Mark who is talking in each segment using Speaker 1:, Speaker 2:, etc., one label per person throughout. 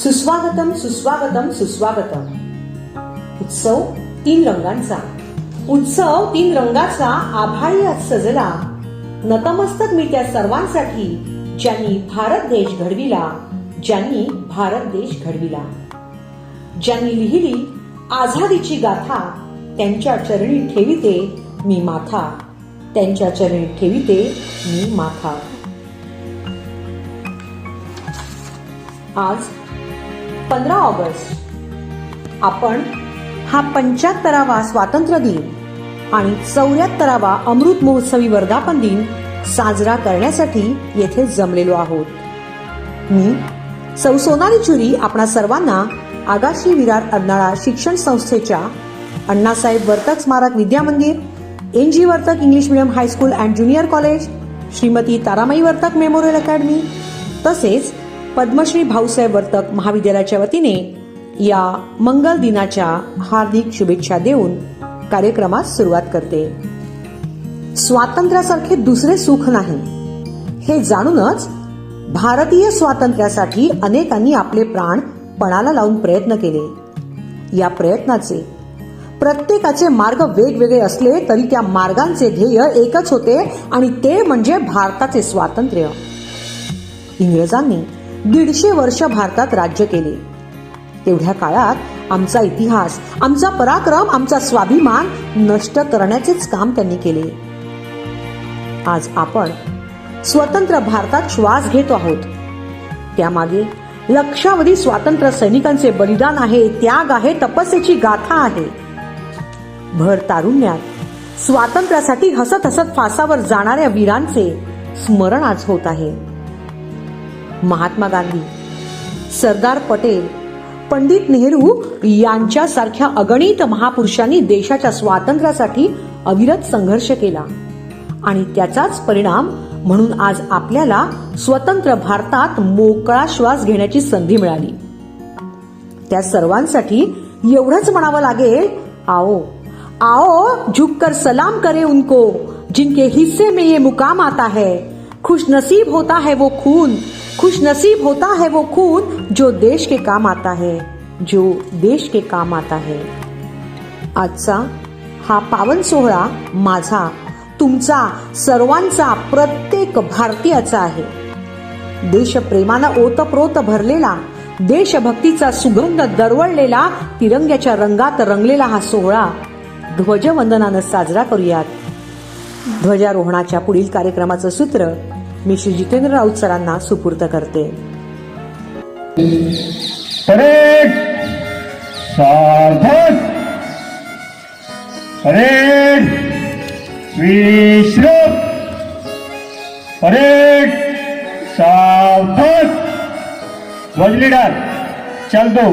Speaker 1: सुस्वागतम सुस्वागतम सुस्वागतम. उत्सव तीन रंगांचा, उत्सव तीन रंगाचा आभाळी आज सजला. नतमस्तक मी त्या सर्वांसाठी ज्यांनी भारत देश घडविला, ज्यांनी भारत देश घडविला, ज्यांनी लिहिली आझादीची गाथा. त्यांच्या चरणी ठेविते मी माथा, त्यांच्या चरणी ठेविते मी माथा. आज 15 ऑगस्ट आपण हा 75वा स्वातंत्र्य दिन आणि 74वा अमृत महोत्सवी वर्धापन दिन साजरा करण्यासाठी येथे जमलेलो आहोत. मी सौ सोनाली चुरी आपणा सर्वांना आगाशी विरार अर्नाळा शिक्षण संस्थेच्या अण्णासाहेब वर्तक स्मारक Vidya Mandir, NG Vartak English medium high school and junior college, Shrimati Taramai Vartak memorial academy तसेच पद्मश्री भाऊसाहेब वर्तक महाविद्यालयाच्या वतीने या मंगल दिनाच्या हार्दिक शुभेच्छा देऊन कार्यक्रमास सुरुवात करते. स्वातंत्र्यासारखे दुसरे सुख नाही हे जाणूनच भारतीय स्वातंत्र्यासाठी अनेकांनी आपले प्राण पणाला लावून प्रयत्न केले. या प्रयत्नाचे प्रत्येकाचे मार्ग वेगवेगळे असले तरी त्या मार्गांचे ध्येय एकच होते आणि ते म्हणजे भारताचे स्वातंत्र्य. इंग्रजांनी 150 वर्ष भारतात राज्य केले. तेवढ्या काळात आमचा इतिहास, आमचा पराक्रम, आमचा स्वाभिमान नष्ट करण्याचेच काम त्यांनी केले. आज आपण स्वतंत्र भारतात श्वास घेतो आहोत. त्यामागे लक्षावधी स्वातंत्र्य सैनिकांचे बलिदान आहे, त्याग आहे, तपस्येची गाथा आहे. भर तारुण्यात स्वातंत्र्यासाठी हसत हसत फासावर जाणाऱ्या वीरांचे स्मरण आज होत आहे. महात्मा गांधी, सरदार पटेल, पंडित नेहरू यांच्यासारख्या अगणित महापुरुषांनी देशाच्या स्वातंत्र्यासाठी अविरत संघर्ष केला आणि त्याचाच परिणाम म्हणून आज आपल्याला स्वतंत्र भारतात मोकळा श्वास घेण्याची संधी मिळाली. त्या सर्वांसाठी एवढंच म्हणावं लागेल, आओ आओ झुककर सलाम करे उनको जिनके हिस्से में ये मुकाम आता है. खुश नसीब होता है वो खून, खुश नसीब होता है वो खून जो देश के काम आता है, जो देश के काम आता है. आजचा हा पावन सोहळा माझा, तुमचा, सर्वांचा, प्रत्येक भारतीयाचा आहे. देशप्रेमानं ओतप्रोत भरलेला, देशभक्तीचा सुगंध दरवळलेला, तिरंग्याच्या रंगात रंगलेला हा सोहळा ध्वजवंदनानं साजरा करूयात. ध्वजारोहणाच्या पुढील कार्यक्रमाचं सूत्र मी श्री जितेंद्र राऊत सरांना सुपूर्द करते.
Speaker 2: परेड सावधान, परेड विश्राम, परेड सावधान. ध्वज लीडर चल दो.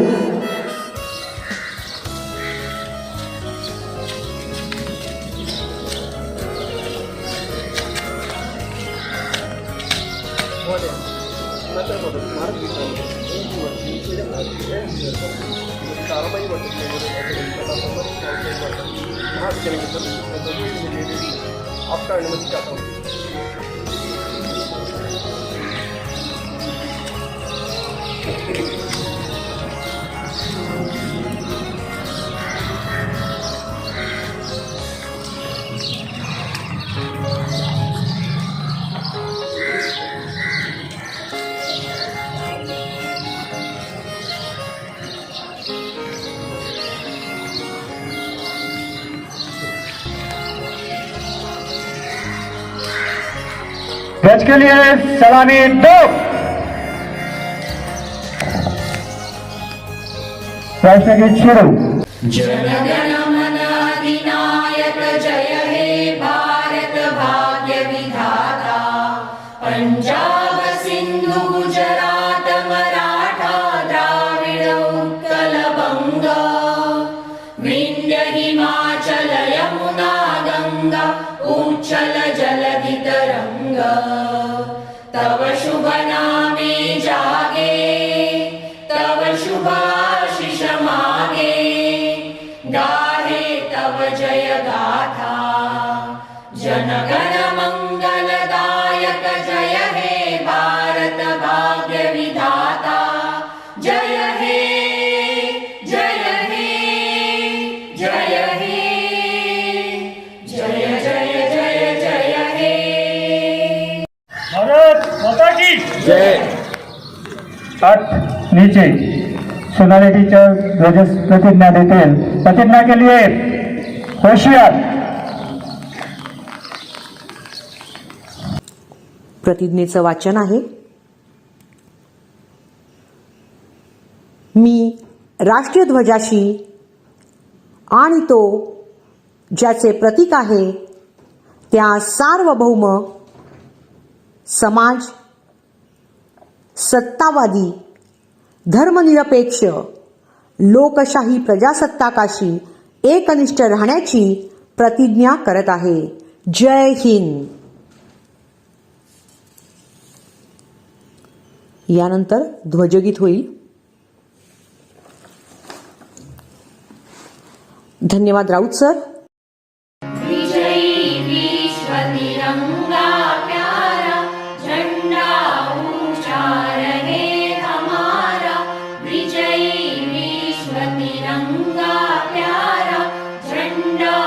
Speaker 3: आपका अनुमति चाहता हूँ.
Speaker 2: ध्वज के लिए सलामी दो. राष्ट्रगीत शुरू.
Speaker 4: जनगण मन अधिनायक जय हे भारत भाग्य विधाता. पंजाब सिंधु गुजरात मराठा द्राविड उत्कल बंग. विंध्य हिमाचल यमुना गंगा उच्चल जलधि तरंग. तव शुभ नामे जागे, तव शुभ आशीष मागे. गाहे तव जय गाथा. जनगण मंगलदायक जय हे भारत भाग्य विधाता. जय
Speaker 2: नीचे सोनाली टीचर ध्वज प्रतिज्ञा देतील. प्रतिज्ञा के लिए होशियार.
Speaker 1: प्रतिज्ञेचं वाचन आहे. मी राष्ट्रीय ध्वजाशी आणि तो ज्याचे प्रतीक आहे त्या सार्वभौम समाज सत्तावादी धर्मनिरपेक्ष लोकशाही प्रजासत्ताकाशी एकनिष्ठ राहण्याची प्रतिज्ञा करत आहे. जय हिंद. यानंतर ध्वजगीत होईल. धन्यवाद राऊत सर.
Speaker 4: विजयी विश्व तिरंगा प्यारा झंडा ऊंचा रहे हमारा. विजयी विश्व तिरंगा प्यारा झंडा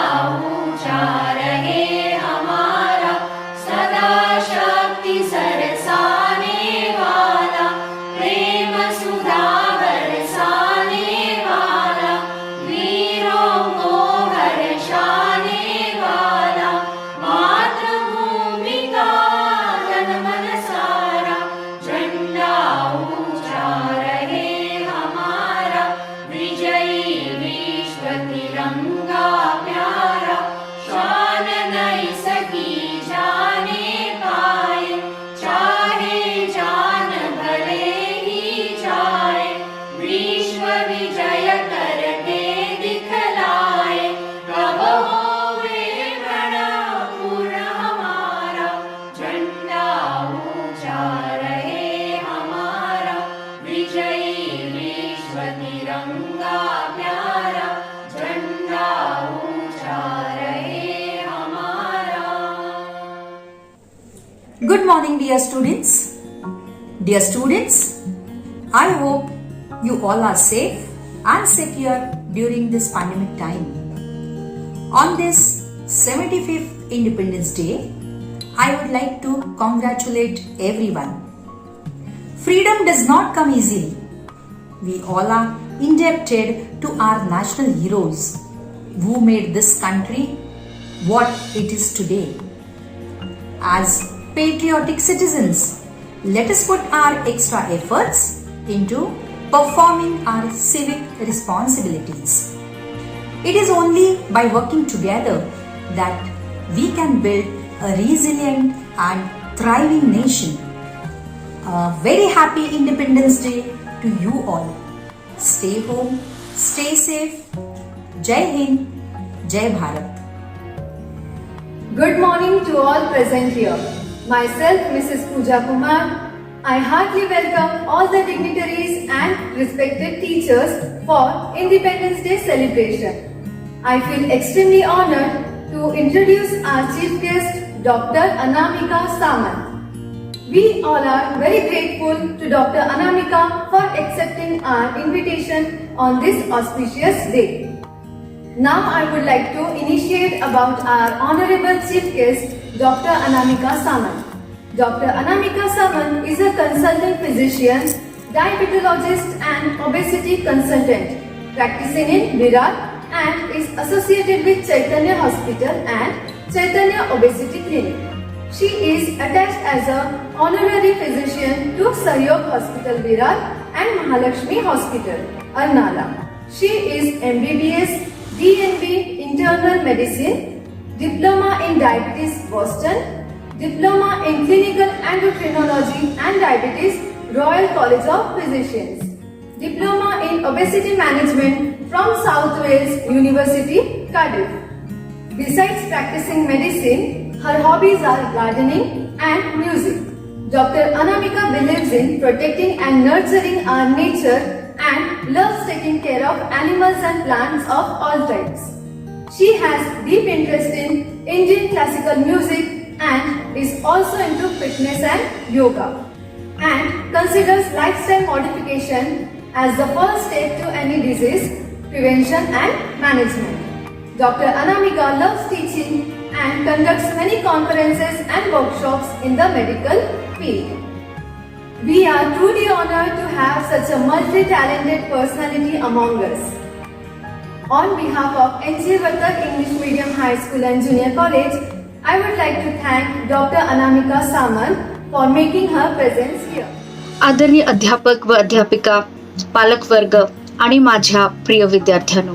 Speaker 4: ऊंचा रहे हमारा. सदा शक्ति सरसाने वाला प्रेम सुधा बरसाने वाला वीरों को हर्षाने वाला मातृभूमि का तन मन सारा. झंडा ऊंचा रहे हमारा. विजयी विश्व तिरंगा प्यारा शान नहीं सकी जाने पाए. चाहे जान भले ही जाए विश्व विजय करके दिखलाए. कब होवे प्रण पूर्ण हमारा. झंडा ऊंचा रहे हमारा. विजयी विश्व तिरंगा प्यारा झंडा ऊंचा रहे हमारा.
Speaker 3: Good morning, dear students. Dear students, I hope you all are safe and secure during this pandemic time. On this 75th Independence Day, I would like to congratulate everyone. Freedom does not come easily. We all are indebted to our national heroes who made this country what it is today. As patriotic citizens, let us put our extra efforts into performing our civic responsibilities. It is only by working together that we can build a resilient and thriving nation. A very happy Independence Day to you all. Stay home, stay safe. Jai Hind, Jai Bharat.
Speaker 5: Good morning to all present here. Myself, Mrs. Pooja Kumar. I heartily welcome all the dignitaries and respected teachers for Independence Day celebration. I feel extremely honored to introduce our chief guest, Dr. Anamika Samant. We all are very grateful to Dr. Anamika for accepting our invitation on this auspicious day. Now I would like to initiate about our honorable chief guest, Dr. Anamika Samant. Dr. Anamika Samant is a consultant physician, diabetologist and obesity consultant practicing in Virar and is associated with Chaitanya Hospital and Chaitanya Obesity Clinic. She is attached as a honorary physician to Sahyog Hospital Virar and Mahalakshmi Hospital, Arnala. She is MBBS, DNB Internal Medicine, Diploma in Diabetes Boston, Diploma in Clinical Endocrinology and Diabetes Royal College of Physicians, Diploma in Obesity Management from South Wales University, Cardiff. Besides practicing medicine, her hobbies are gardening and music. Dr. Anamika believes in protecting and nurturing our nature and loves taking care of animals and plants of all types. She has deep interest in Indian classical music and is also into fitness and yoga, and considers lifestyle modification as the first step to any disease prevention and management. Dr. Anamika loves teaching and conducts many conferences and workshops in the medical field. We are truly honored to have such a multi-talented personality among us. On behalf of NJ Vartak English Medium High School and Junior College, I would like to thank Dr. Anamika Samant for making her presence here.
Speaker 6: आदरणीय अध्यापक व अध्यापिका, पालकवर्ग आणि माझ्या प्रिय विद्यार्थ्यांनो,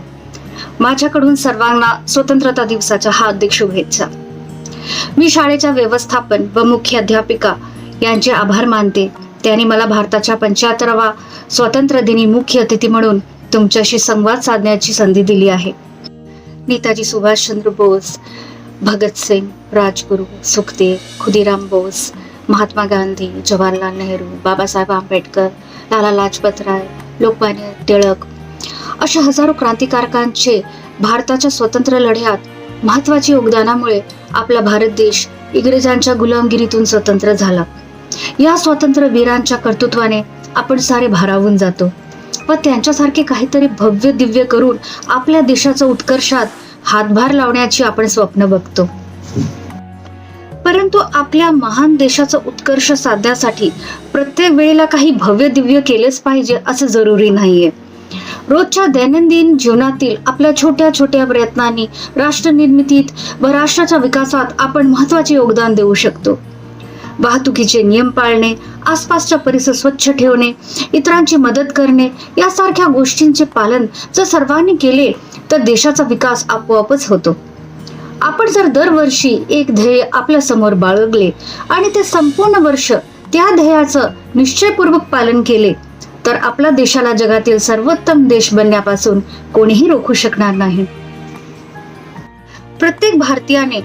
Speaker 6: माझ्याकडून सर्वांना स्वतंत्रता दिवसाच्या हार्दिक शुभेच्छा. मी शाळेच्या व्यवस्थापन व मुख्य अध्यापिका यांचे आभार मानते. त्यांनी मला भारताच्या 75वा स्वातंत्र्य दिनी मुख्य अतिथी म्हणून तुमच्याशी संवाद साधण्याची संधी दिली आहे. नेताजी सुभाषचंद्र बोस, भगतसिंग, राजगुरू, सुखदेव, खुदीराम बोस, महात्मा गांधी, जवाहरलाल नेहरू, बाबासाहेब आंबेडकर, लाला लाजपत राय, लोकमान्य टिळक अशा हजारो क्रांतिकारकांचे भारताच्या स्वतंत्र लढ्यात महत्वाच्या योगदानामुळे आपला भारत देश इंग्रजांच्या गुलामगिरीतून स्वतंत्र झाला. या स्वातंत्र्य वीरांच्या कर्तृत्वाने आपण सारे भारावून जातो व त्यांच्यासारखे काहीतरी भव्य दिव्य करून आपल्या देशाच्या उत्कर्षात हातभार लावण्याची आपण स्वप्न बघतो. परंतु आपल्या महान देशाचा उत्कर्ष साधण्यासाठी प्रत्येक वेळेला काही भव्य दिव्य केलेच पाहिजे असं जरुरी नाहीये. रोजच्या दैनंदिन जीवनातील आपल्या छोट्या छोट्या प्रयत्नांनी राष्ट्र निर्मितीत व राष्ट्राच्या विकासात आपण महत्वाचे योगदान देऊ शकतो. वाहतुकीचे नियम पाळणे, आसपासचा परिसर स्वच्छ ठेवणे, इतरांची मदत करणे यासारख्या गोष्टींचे पालन जर सर्वांनी केले तर देशाचा विकास आपोआपच होतो. आपण जर दरवर्षी एक ध्येय आपल्या समोर बाळगले आणि ते संपूर्ण वर्ष त्या ध्येयाचं निश्चयपूर्वक पालन केले तर आपला देशाला जगातील सर्वोत्तम देश बनण्यापासून कोणीही रोखू शकणार नाही. प्रत्येक भारतीयाने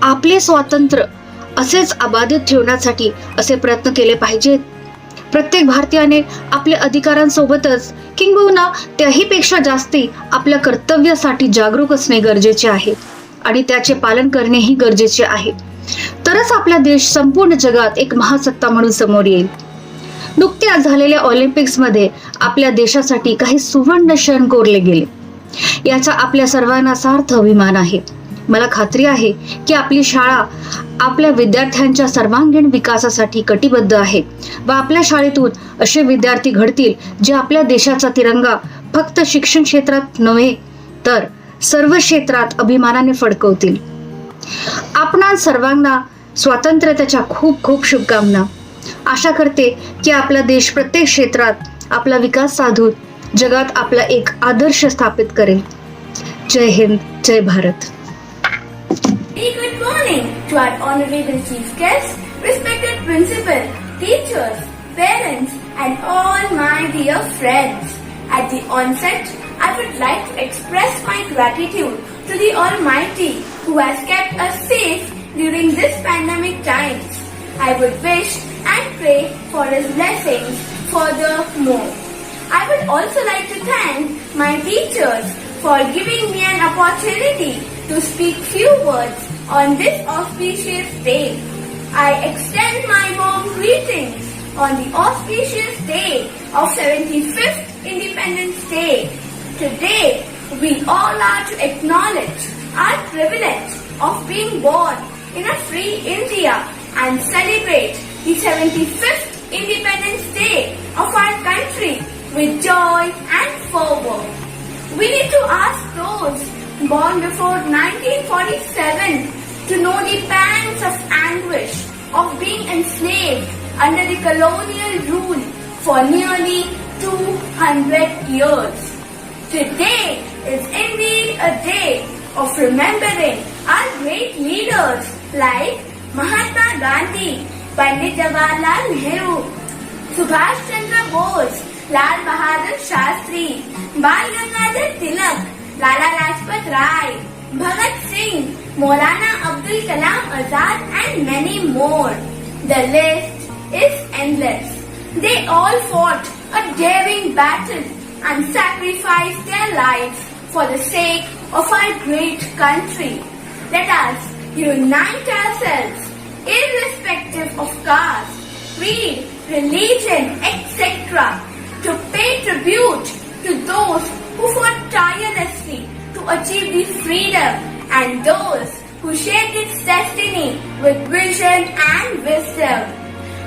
Speaker 6: आपले स्वातंत्र्य असेच अबाधित ठेवण्यासाठी असे प्रयत्न केले पाहिजेत. प्रत्येक भारतीयाने आपल्या अधिकारांसोबतच किंबहुना त्याहीपेक्षा जास्ती आपल्या कर्तव्यासाठी जागरूक असणे गरजेचे आहे आणि त्याचे पालन करणेही गरजेचे आहे. तरच आपला देश संपूर्ण जगात एक महासत्ता म्हणून समोर येईल. नुकत्याच झालेल्या ऑलिम्पिक्समध्ये आपल्या देशासाठी काही सुवर्ण क्षण कोरले गेले. याचा आपल्या सर्वांना सार्थ अभिमान आहे. मला खात्री आहे की आपली शाळा आपल्या विद्यार्थ्यांच्या सर्वांगीण विकासासाठी कटिबद्ध आहे व आपल्या शाळेतून असे विद्यार्थी घडतील जे आपल्या देशाचा तिरंगा फक्त शिक्षण क्षेत्रात नव्हे तर सर्व क्षेत्रात अभिमानाने फडकवतील. आपणा सर्वांना स्वातंत्र्याच्या खूप खूप शुभकामना. आशा करते की आपला देश प्रत्येक क्षेत्रात आपला विकास साधून जगात आपला एक आदर्श स्थापित करेल. जय हिंद, जय Bharat.
Speaker 4: Good morning to our honorable chief guests, respected principal, teachers, parents, and all my dear friends. At the onset, I would like to express my gratitude to the Almighty who has kept us safe during this pandemic times. I would wish and pray for His blessings furthermore. I would also like to thank my teachers for giving me an opportunity to speak few words on this auspicious day. I extend my warm greetings on the auspicious day of 75th Independence Day. Today, we all are to acknowledge our privilege of being born in a free India and celebrate the 75th Independence Day of our country with joy and fervor. We need to ask those born before 1947 to know the pangs of anguish of being enslaved under the colonial rule for nearly 200 years. Today is indeed a day of remembering our great leaders like Mahatma Gandhi, Pandit Jawaharlal Nehru, Subhash Chandra Bose, Lal Bahadur Shastri, Bal Gangadhar Tilak, Lala Lajpat Rai, Bhagat Singh, Maulana Abdul Kalam Azad and many more. The list is endless. They all fought a daring battle and sacrificed their lives for the sake of our great country. Let us unite ourselves irrespective of caste, creed, religion, etc. to pay tribute to those who fought tirelessly to achieve the freedom and those who shaped its destiny with vision and wisdom.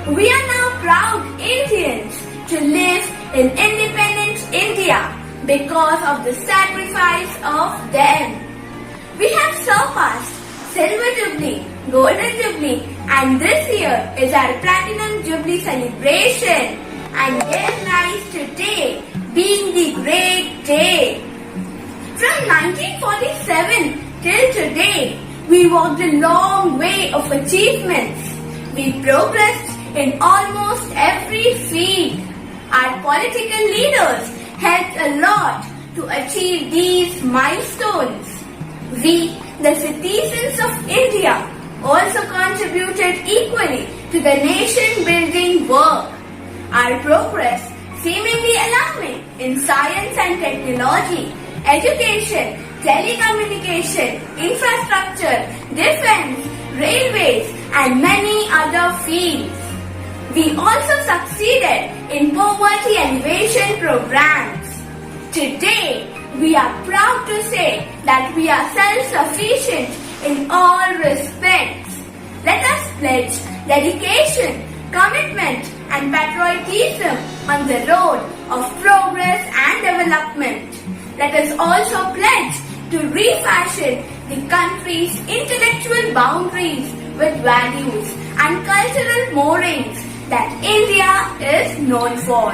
Speaker 4: We are now proud Indians to live in independent India because of the sacrifice of them. We have surpassed Silver Jubilee, Golden Jubilee, and this year is our Platinum Jubilee celebration. And there lies today being the great day. From 1947 till today, we walked a long way of achievements. We progressed in almost every field. Our political leaders helped a lot to achieve these milestones. We, the citizens of India, also contributed equally to the nation-building work. Our progress seemingly alarming in science and technology, education, telecommunication, infrastructure, defense, railways, and many other fields. We also succeeded in poverty alleviation programs. Today, we are proud to say that we are self-sufficient in all respects. Let us pledge dedication, commitment, and patriotism on the road of progress and development. Let us also pledge to refashion the country's intellectual boundaries with values and cultural moorings that India is known for.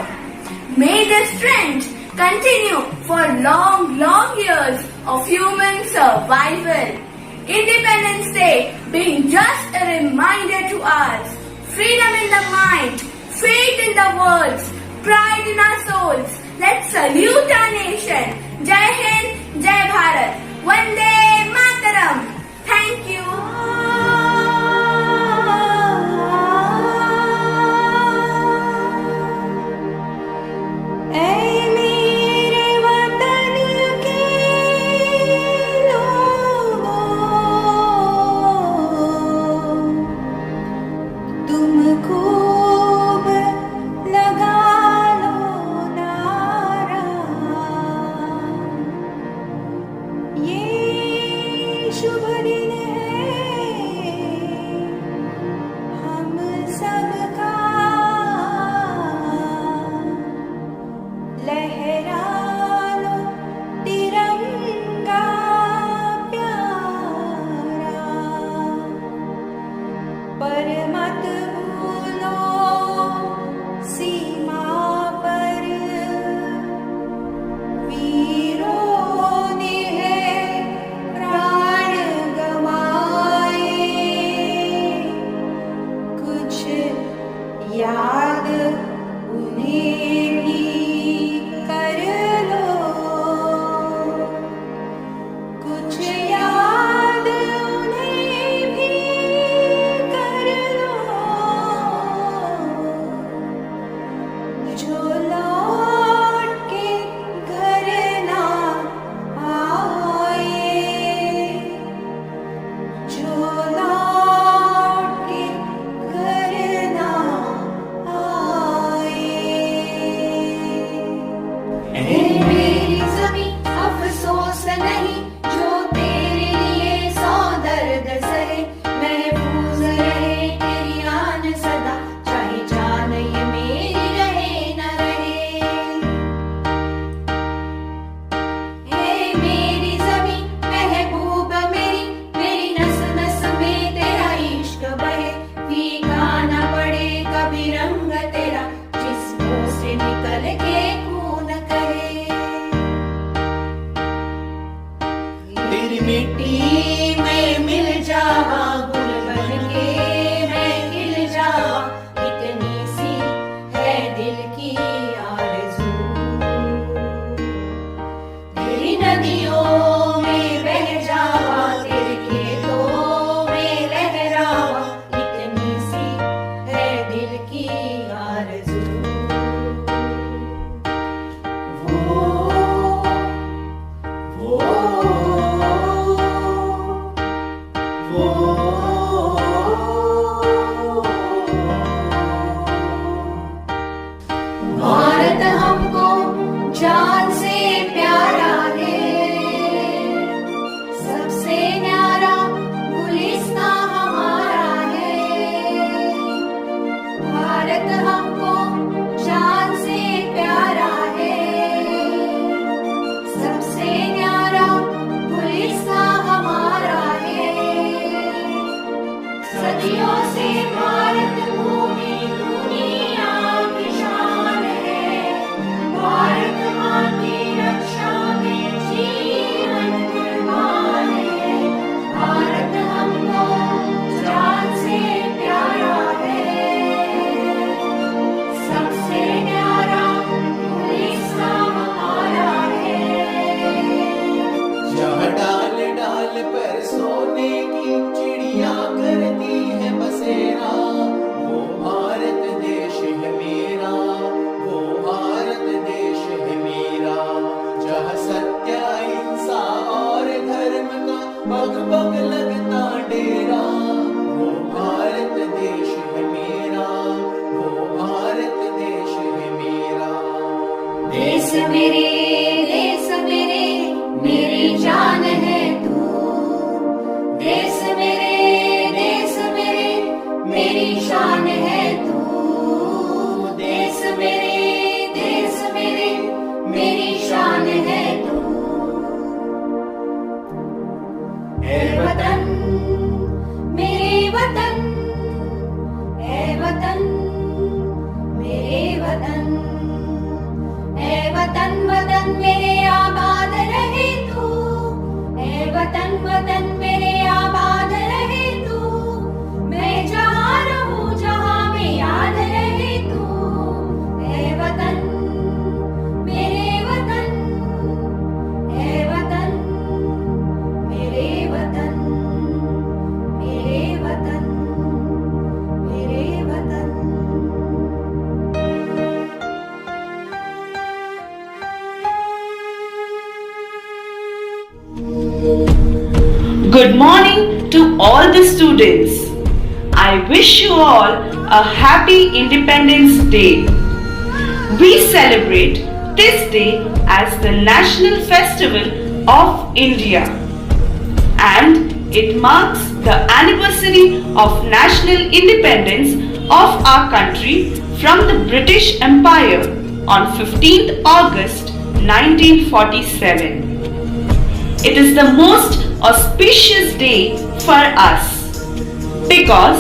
Speaker 4: May this trend continue for long, long years of human survival. Independence Day being just a reminder to us. Freedom in the mind, faith in the words, pride in our souls. Let's salute our nation. Jai Hind, Jai Bharat. Vande Mataram. Thank you.
Speaker 7: Himalaya पर सोने की चिड़िया करती है बसेरा। वो भारत देश है मेरा, वो भारत देश है मेरा, जहाँ सत्य अहिंसा और धर्म का पग पग लगता डेरा। वो भारत देश है मेरा, वो भारत देश है मेरा।
Speaker 4: देश मेरे मेरी जान है तू। देश मेरे मेरी शान है तू। देश मेरे मेरी शान है तू। ऐ वतन मेरे वतन, ऐ वतन मेरे वतन, ऐ वतन वतन मेरे आबाद रहे तू। ऐ वतन वतन मेरे आबाद रहे तू। मैं जहाँ रहूँ जहाँ में याद रहे तू। ऐ वतन मेरे वतन, ऐ वतन मेरे वतन, मेरे वतन, मेरे वतन।
Speaker 8: Good morning to all the students. I wish you all a happy Independence Day. We celebrate this day as the National Festival of India, and it marks the anniversary of national independence of our country from the British Empire on 15th August 1947. It is the most auspicious day for us because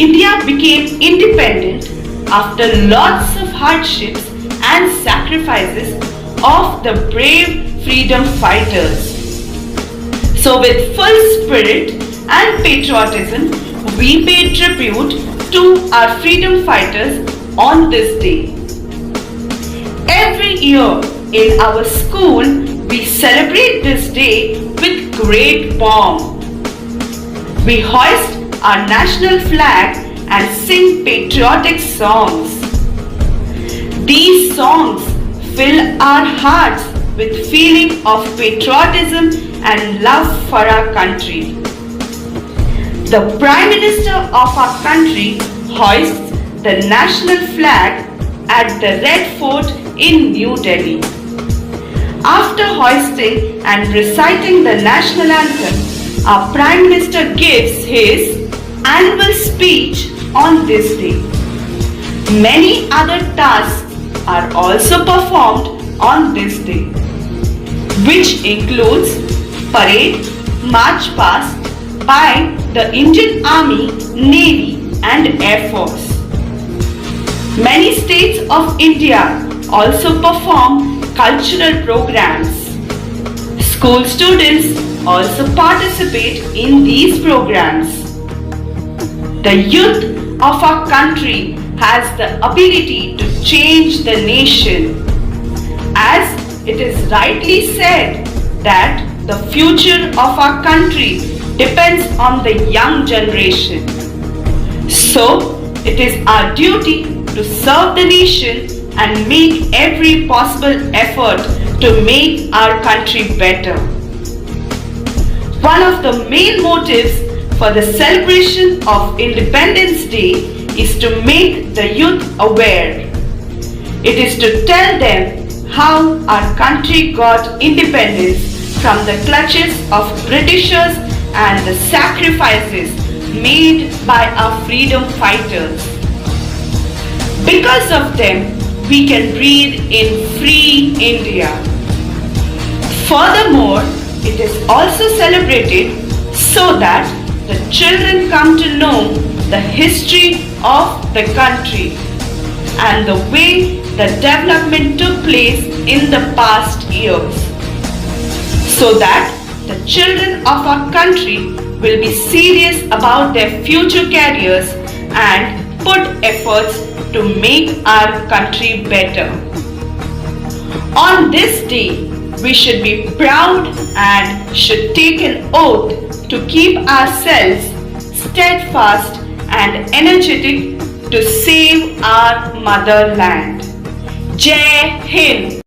Speaker 8: India became independent after lots of hardships and sacrifices of the brave freedom fighters. So with full spirit and patriotism, we pay tribute to our freedom fighters on this day. Every year in our school, we celebrate this day with great pomp. We hoist our national flag and sing patriotic songs. These songs fill our hearts with feeling of patriotism and love for our country. The Prime Minister of our country hoists the national flag at the Red Fort in New Delhi. After hoisting and reciting the national anthem, our Prime Minister gives his annual speech on this day. Many other tasks are also performed on this day, which includes parade, march past by the Indian Army, Navy and Air Force. Many states of India also perform cultural programs. School students also participate in these programs. The youth of our country has the ability to change the nation. As it is rightly said that the future of our country depends on the young generation. So, it is our duty to serve the nation and make every possible effort to make our country better. One of the main motives for the celebration of Independence Day is to make the youth aware. It is to tell them how our country got independence from the clutches of Britishers and the sacrifices made by our freedom fighters. Because of them, we can breathe in free India. Furthermore, it is also celebrated so that the children come to know the history of the country and the way the development took place in the past years, so that the children of our country will be serious about their future careers and put efforts to make our country better. On this day, we should be proud and should take an oath to keep ourselves steadfast and energetic to save our motherland. Jai Hind!